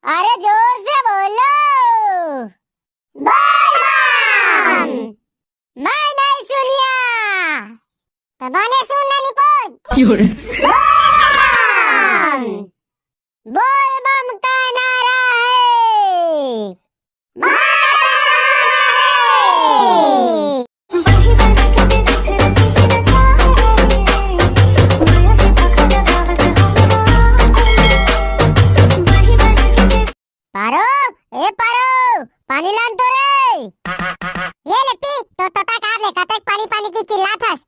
अरे जोर से बोलो। बम। मैं नहीं सुनिया। तबाने सुनना नहीं पोत। बम। बोल बम का नारा है। पारो, ए पारो, पानी लान तो रे। ये ले पी, तो टोटा काट ले, कतक पानी पानी की चिल्लात हस।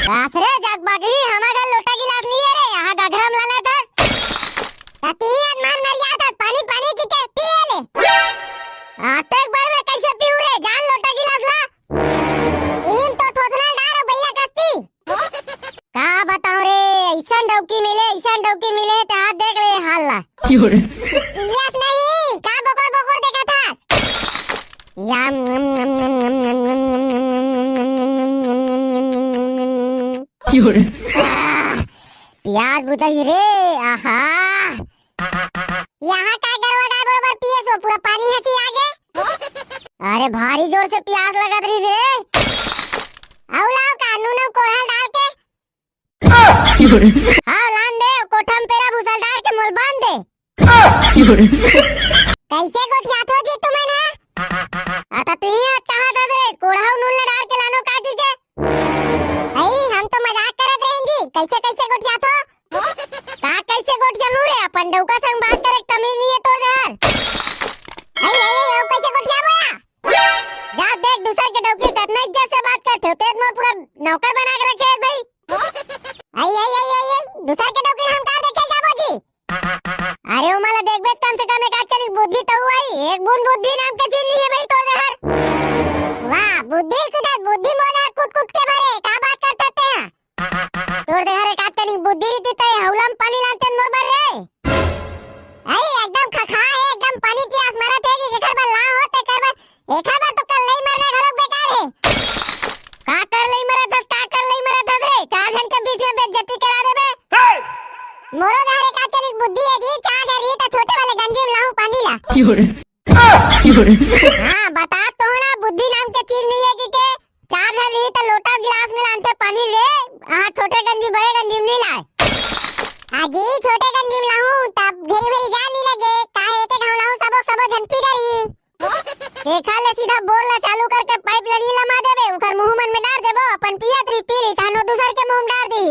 रासरे जग बागी, हमारा लोटा गिलास नहीं है रे, यहाँ गगरम लाना था। तीन मान मर गया था, पानी पानी की के पी ले। आते एक बार में कैसे पीऊँ रे, जान लोटा गिलास ला। इन तो थोसना डारो भैया कस पी। कहाँ बताऊँ रे, इसन डौकी मिले, तो हाथ देख ले हाल ला। यस नहीं, कहाँ बकोर देखा था। यम प्याज बुझाई रे, आहा। यहाँ का गरवा बरोबर पिए सो पूरा पानी हसी आगे। अरे भारी जोर से प्यास लगा रही रे। औलाव का नून कोहल डाल के। हाँ लान दे, कोठम पेरा भूसल डाल के मोल बांध दे। कैसे गोठिया थो जी तुम्हें ना? आता तू ही कहाँ था रे? कोढ़ाव नून डाल के लानो काटी के। हम तो मजाक करत रहे जी, कैसे गोठिया थो? कैसे गोठिया नू रे, अपन डौका संग बात करे तमीज नहीं है तो यार। कैसे गोठिया बोया? जा देख दूसरे के डौकी कितना इज्जत से बात करते हो, तेज में पूरा नौकर बना के रखे है भाई। दूसरे के डौकी हम कहाँ देखे जाबो जी? अरे वो माला देख बेट कम से कम एक आजकल बुद्धि तो हुआ ही, एक बूंद बुद्धि नाम का चीज नहीं है भाई तो जहर। वाह बुद्धि किधर, बुद्धि मोना कुट के भरे, क्या बात करते हैं? तोर देहरे काटनी बुद्धि रीति तय हौलम पानी लाते मोर बर रे। एकदम खखा है, एकदम पानी प्यास मरत है कि एकर बार ला होते कर बार एकर बार तो कल नहीं मरने घरों बेकार है। का कर नहीं मरत रे, 4 घंटे बीच में बेइज्जती करा दे बे। मोरो देहरे काटनी बुद्धि है जी, 4 घरी तो छोटे वाले गंजी में लाऊं पानी ला। हां बता तो ना, बुद्धि नाम के चीज नहीं है कि के 4 घरी तो लोटा गिलास में लाते पानी ले। हां छोटे गंजी बड़े गंजी में नहीं लाए। आजी छोटे गंजी में लाऊं तब घेरी भेरी जान नहीं लगे, काहे के ढाऊ लाऊं सबो झंपी करी। देखा ले सीधा बोलना चालू करके पाइप लगी लमा देबे, उकर मुंह मन में डाल देबो, अपन पियत रही पी ली तानो दूसर के मुंह में डाल दी।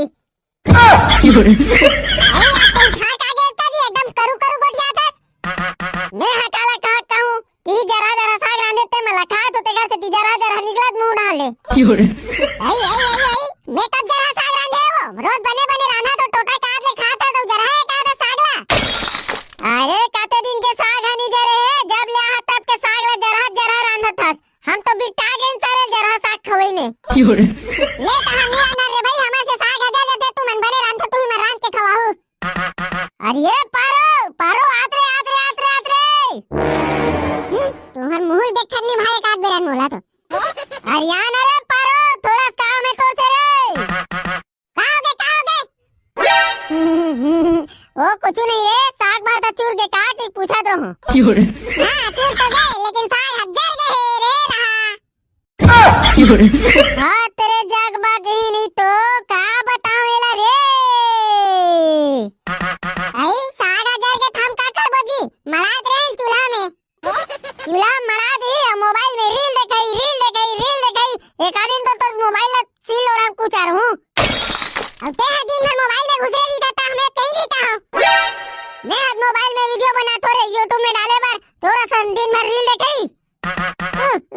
एकदम करू बढ़ जाता। मैं हकाला कहूं ती जरा साग रांधे ते मला खा तो ते घर से ती जरा निकलत मुंह डाल ले। मैं कब जरा साग रांधे हो, रोज बने रांधा तो टोटा काट ले खाता तो जरा है का साग ला। अरे काते दिन के साग हनी जरे है, जब ले आ तब के साग ला जरा रांधत हस। हम तो बिटा गेन सारे जरा साग खवई में। ले कहां नहीं आना रे भाई, हमारे से साग हजा दे तू मन भले रांध तू ही मैं रांध के खवाहू। अरे पारो आत रे। तुम्हार मुंह देख कर नहीं भाई काट बेरन मोला तो। हरियाणा रे पारो, थोड़ा काम है तो से रे। काओगे ओ कुछ नहीं रे, साग भात चूर के काट ही पूछा तो हूं। हां चूर तो गए लेकिन साग हज्जर गए रे रहा। हां तेरे जग बागी नहीं तो का बतावेला रे। साग हज्जर के थम का करबो जी, मरात रे चूल्हा मरा दी, मोबाइल में रील देखाई। एक आदमी तो मोबाइल में सील और हम कुछ आ रहूं। अब ते दिन भर मोबाइल में घुसे रही था, हमें कहीं नहीं कहा। मैं आज मोबाइल में वीडियो बना तो रे YouTube में डाले बार थोड़ा सा दिन भर रील देखाई।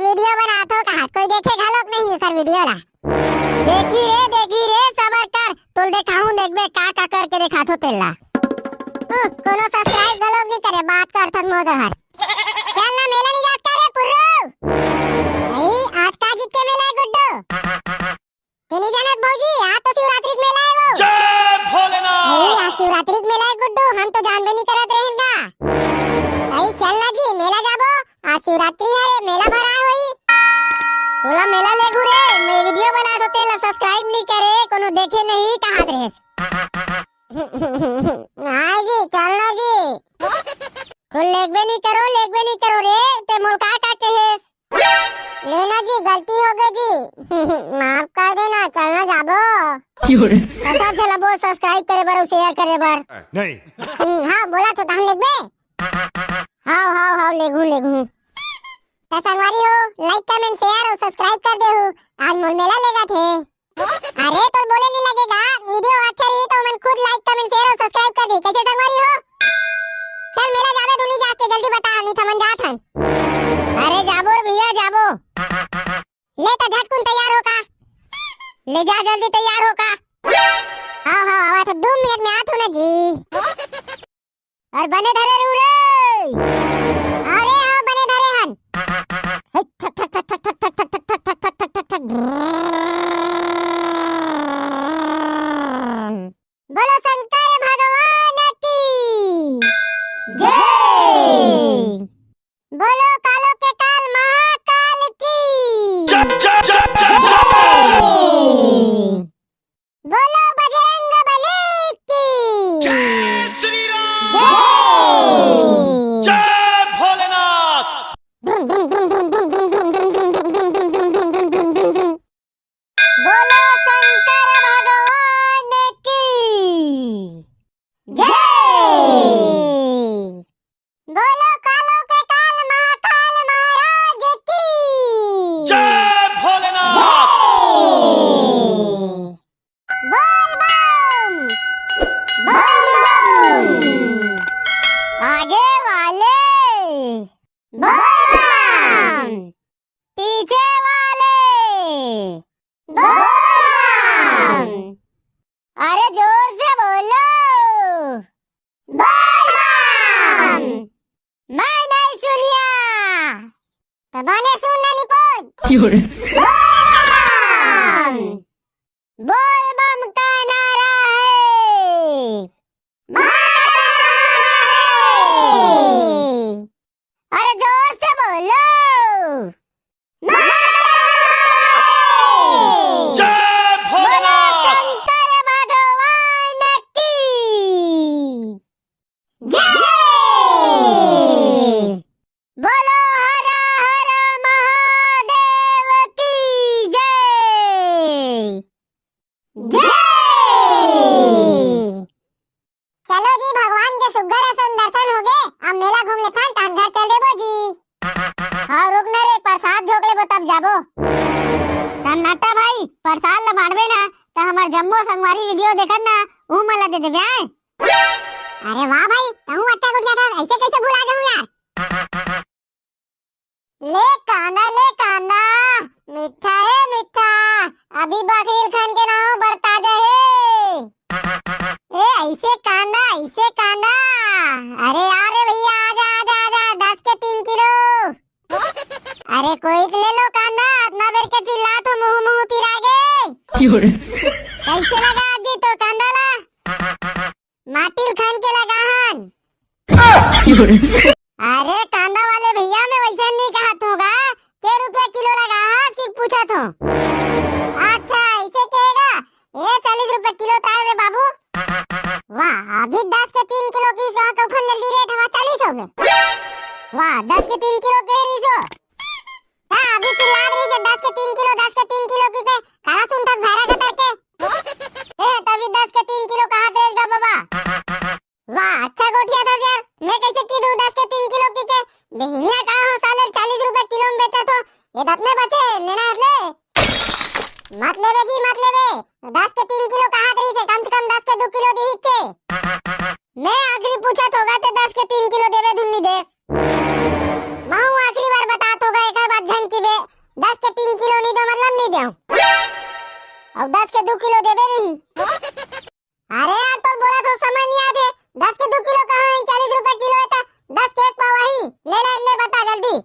वीडियो बना तो कहा कोई देखेगा लोग नहीं कर वीडियो ला। देखी रे सबर कर, तोल देखाऊं देखबे का करके देखा तो तेला। कोनो सब्सक्राइब गलोग नहीं करे, बात कर थक मोदहर। चल ना मेला नहीं जात करे पुर्रो। आज का जी के मेला है गुड्डू। तेनी जानत भौजी, आज तो शिवरात्रि के मेला है वो। जय भोलेनाथ। आज शिवरात्रि के मेला है गुड्डू, हम तो जानबे नहीं करत रहेंगा। चल ना जी मेला जाबो, आज शिवरात्रि है रे, मेला भरा होई। तोला मेला ले घुरे, मैं वीडियो बना तो तेला सब्सक्राइब नहीं करे, कोनो देखे नहीं कहात रहेस। हां जी चल ना जी। तो लेग भी नहीं करो रे ते मोर का कहेस लेना जी गलती हो गई जी माफ कर देना चलना जाबो ऐसा चला बो सब्सक्राइब करे बर शेयर करे बर नहीं हां बोला तो हम लेग बे हां लेगू तो संगवारी हो लाइक कमेंट शेयर और सब्सक्राइब कर दे हो आज मोल मेला लेगा थे अरे तो बोले नहीं लगेगा वीडियो अच्छा रही तो मन खुद लाइक कमेंट शेयर और सब्सक्राइब कर दी कैसे संगवारी हो चल मेला जावे तू नहीं जाते जल्दी बता नहीं थमन जात हन अरे जाबो भैया जाबो ले तो झटकुन तैयार हो का ले जा जल्दी तैयार हो का हां आवा तो 2 मिनट में आत हो ना जी और बने धरे रू रे अरे हां बने धरे हन ठक ठक ठक ठक ठक ठक ठक ठक ठक ठक ठक ठक बोलो शंकर भगवान की जय बोलो कालो के काल महाकाल की बोलो बजरंग बली की जय श्री राम जय जय भोलेनाथ बोलो शंकर भगवान की जय बोलो कालो के काल महाकाल महाराज की जय भोलेनाथ बोल बम आगे वाले बोल बम पीछे वाले बोल बम अरे जोर से बोलो बोल बम मैं नहीं सुनिया तबाने सुनना नहीं बोल बम का नारा है अरे जोर से बोलो जय भोलेनाथ शंकर भगवान की जय बोलो हर हर महादेव की जय जय चलो जी भगवान के सुग्घर असन दर्शन हो गए अब मेला घूम ले थान तान घर चल देबो जी हाँ रुकना रे प्रसाद झोक लेबो तब जाबो सन्नाटा भाई प्रसाद ला बांटबे ना तो हमार जम्मो संगवारी वीडियो देखत ना ऊ मला दे देबे आए अरे वाह भाई तहु अच्छा गुट जाता ऐसे कैसे भुला जाऊं यार ले कांदा मीठा है मीठा अभी बकरीर खान के नाम बरता जाए ए ऐसे कांदा अरे यार भैया आजा 10 के 3 किलो अरे कोई ले लो कांदा अपना बेर के चिल्ला तो मुंह पिरा गए कैसे लगा जी तो कांदा ला माटिल खान के लगा हन अरे कांदा वाले भैया मैं वैसे नहीं कहा होगा के रुपया किलो लगा हाँ सिर्फ पूछा तो अच्छा ऐसे कहेगा ये 40 रुपए किलो तार रे बाबू वाह अभी 10 के 3 किलो की सौ का खन जल्दी रेट हवा 40 हो गए वाह 10 के 3 किलो के रीसो हां अभी चिल्ला रही है 10 के 3 किलो की के काला सुन तक भरा का करके ए तभी 10 के 3 किलो कहां देगा बाबा वाह अच्छा गोठिया था यार मैं कैसे की दूं 10 के 3 किलो की के बेहनिया कहां हो साले 40 रुपए किलो में बेचा तो ये दतने बचे लेना ले मत लेबे जी मत लेबे 10 के 3 किलो कहां रही से कम से कम 10 के 2 किलो दी छे मैं आखिरी पूछा होगा तो 10 के 3 किलो देबे दुन्नी देश माहू आखिरी बार बता होगा एक बात झन की बे 10 के 3 किलो नहीं दो मतलब नहीं देऊं अब 10 के 2 किलो देबे नहीं अरे यार तो बोला तो समझ नहीं आते 10 के 2 किलो कहां है 40 रुपए किलो है 10 के 1 पाव ही ले बता जल्दी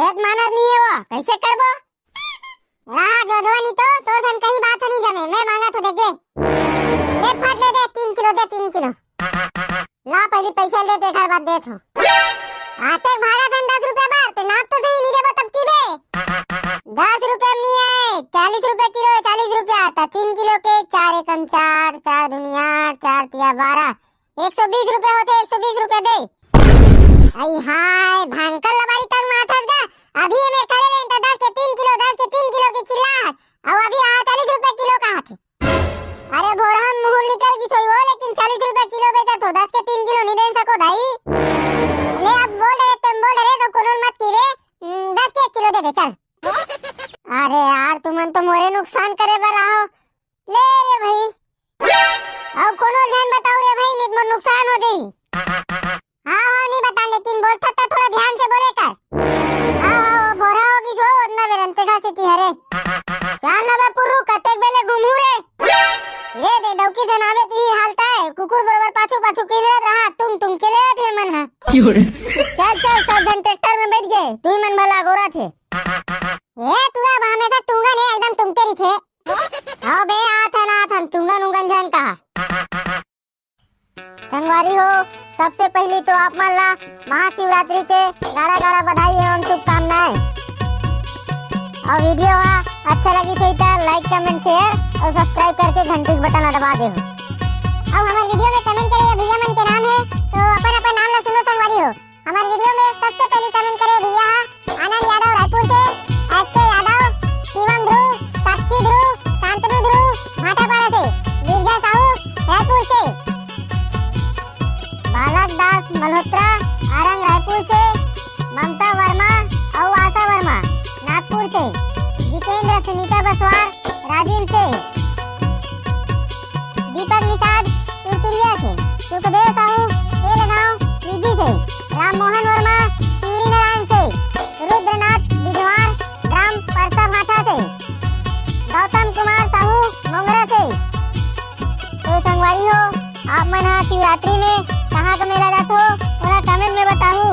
एक मानत नहीं है वो कैसे करबो जो नहीं तो सन कहीं बात नहीं जमे मैं मांगा तो देख ले फट ले दे 3 किलो ला पहले पैसे दे देखा बात दे तो आते भाड़ा धन 10 रुपए बार ते नाप तो सही नहीं देबो तब की बे 10 रुपए नहीं है 40 रुपए किलो 40 रुपया आता 3 किलो के 4 एकम 4 4 दुनिया 4 तिया 12 120 रुपए होते 120 रुपए दे आई हाय भांकर लबारी तक माथस गा अभी ये मेरे खड़े रहन त 10 के 3 किलो की चिल्ला और अभी आ 40 रुपए किलो का हाथ अरे भोरहन मुंह निकल की सोई हो लेकिन 40 रुपए किलो बेचा तो 10 के 3 किलो नहीं दे सको भाई ले अब तुम बोल रहे तो कोनो मत कीरे 10 के 1 किलो दे चल अरे यार तुमन तो मोरे नुकसान करे बर आओ ले रे भाई अब कोनो ध्यान बताओ रे भाई नित मन नुकसान हो जाई हाँ नहीं बता लेकिन बोलता था थोड़ा ध्यान से बोले कर हाँ बोरा होगी सो उतना बेरंते का सिटी हरे चार नबे पुरु कतेक बेले घुमू रे ये दे डौकी से नावे ती हालता है कुकुर बरोबर पाछू किले रहा तुम किले थे मन हां चल सब जन ट्रैक्टर में बैठ गए तू मन भला गोरा थे ये तुरा हमेशा तुंगा ने एकदम तुम तेरी थे हां बे आथन तुंगा नुंगन जान कहा संगवारी हो सबसे पहली तो आप मन ला महाशिवरात्रि के गाड़ा बधाई एवं शुभकामनाएं और वीडियो अच्छा लगी तो लाइक कमेंट शेयर और सब्सक्राइब करके घंटी का बटन दबा दे अब हमारे वीडियो में कमेंट करे भैया मन के नाम है तो अपन नाम ला सुनो संगवारी हो हमारे वीडियो में सबसे पहले कमेंट करे भैया आनंद यादव रायपुर से एसके यादव शिवम ध्रुव साक्षी ध्रुव शांतनु ध्रुव भाटापाड़ा से गिरजा साहू रायपुर से बालक दास मल्होत्रा आरंग रायपुर से ममता वर्मा और आशा वर्मा नागपुर से जितेंद्र सुनीता बसवार राजीव से दीपक निषाद तुरतुरिया से सुखदेव साहू तेलगांव निजी से राम मोहन वर्मा शिवरी नारायण से रुद्रनाथ बिजवार ग्राम परसा भाटा से गौतम कुमार साहू मोंगरा से तो संगवारी हो आप मन शिवरात्रि में कहाँ का मेला जातो थोड़ा कमेंट में बताओ।